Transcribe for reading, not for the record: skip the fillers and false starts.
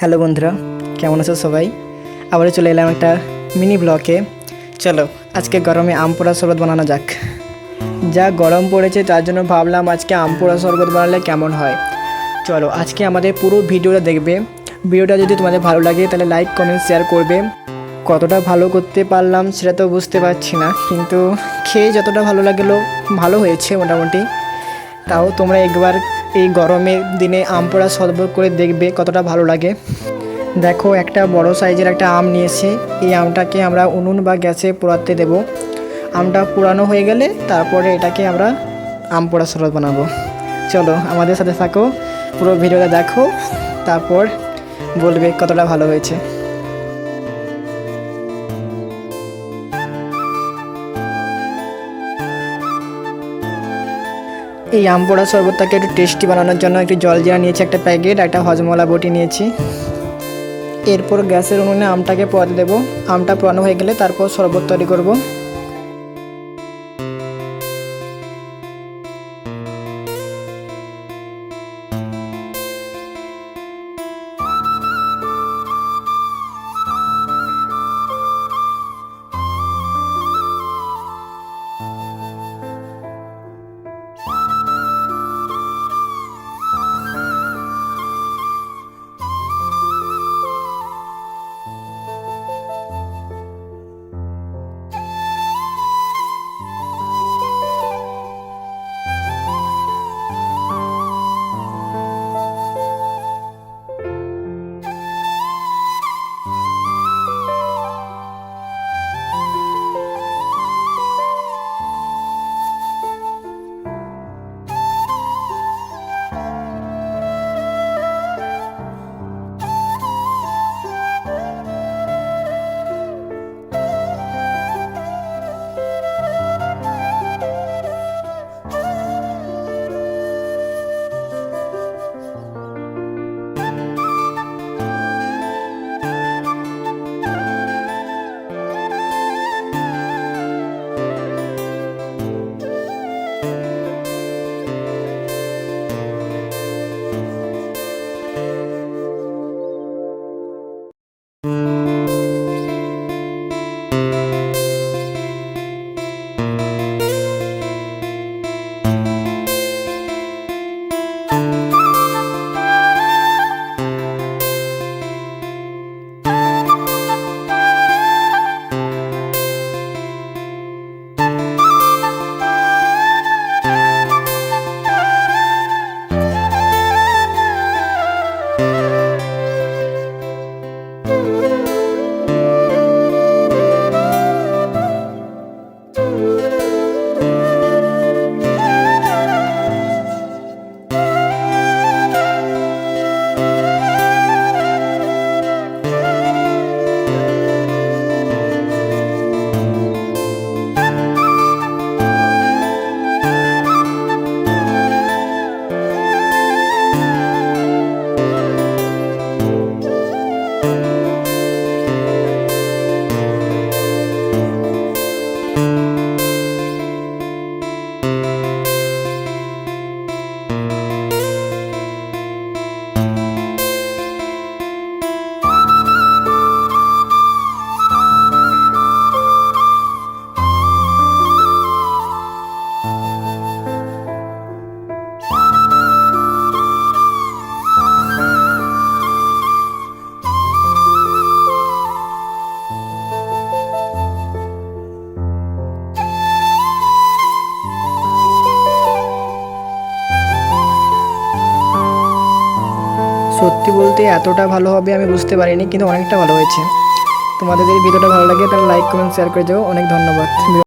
Hello বন্ধুরা, কেমন আছো সবাই? আবারও চলে এলাম একটা মিনি ব্লকে। চলো আজকে গরমে আম পোড়া শরবত বানানো যাক। যা গরম পড়েছে তার জন্য ভাবলাম আজকে আম পোড়া শরবত বানালে কেমন হয়। চলো আজকে আমাদের পুরো ভিডিওটা দেখবে। ভিডিওটা যদি তোমাদের ভালো লাগে তাহলে লাইক কমেন্ট শেয়ার করবে। কতটা ভালো করতে পারলাম সেটা তো বুঝতে পারছি না, কিন্তু খেয়ে যতটা ভালো লাগলো ভালো হয়েছে মোটামুটি। তাও তোমরা একবার এই গরমের দিনে আম পোড়া শরবত করে দেখবে কতটা ভালো লাগে। দেখো একটা বড় সাইজের একটা আম নিয়েছি। এই আমটাকে আমরা উনুন বা গ্যাসে পোড়াতে দেব। আমটা পোড়ানো হয়ে গেলে তারপরে এটাকে আমরা আম পোড়া শরবত বানাবো। চলো আমাদের সাথে থাকো, পুরো ভিডিওটা দেখো, তারপর বলবে কতটা ভালো হয়েছে। এই আম পোড়া শরবতটাকে একটু টেস্টি বানানোর জন্য একটু জল জিরা নিয়েছি, একটা প্যাকেট, একটা হজমলা বটি নিয়েছি। এরপর গ্যাসের উনুনে আমটাকে পোড়াতে দেবো। আমটা পোড়ানো হয়ে গেলে তারপর শরবত তৈরি করব। সত্যি বলতে এতটা ভালো হবে আমি বুঝতে পারিনি, কিন্তু অনেকটা ভালো হয়েছে। তোমাদের যদি ভিডিওটা ভালো লাগে তাহলে লাইক কমেন্ট শেয়ার করে যাও। অনেক ধন্যবাদ।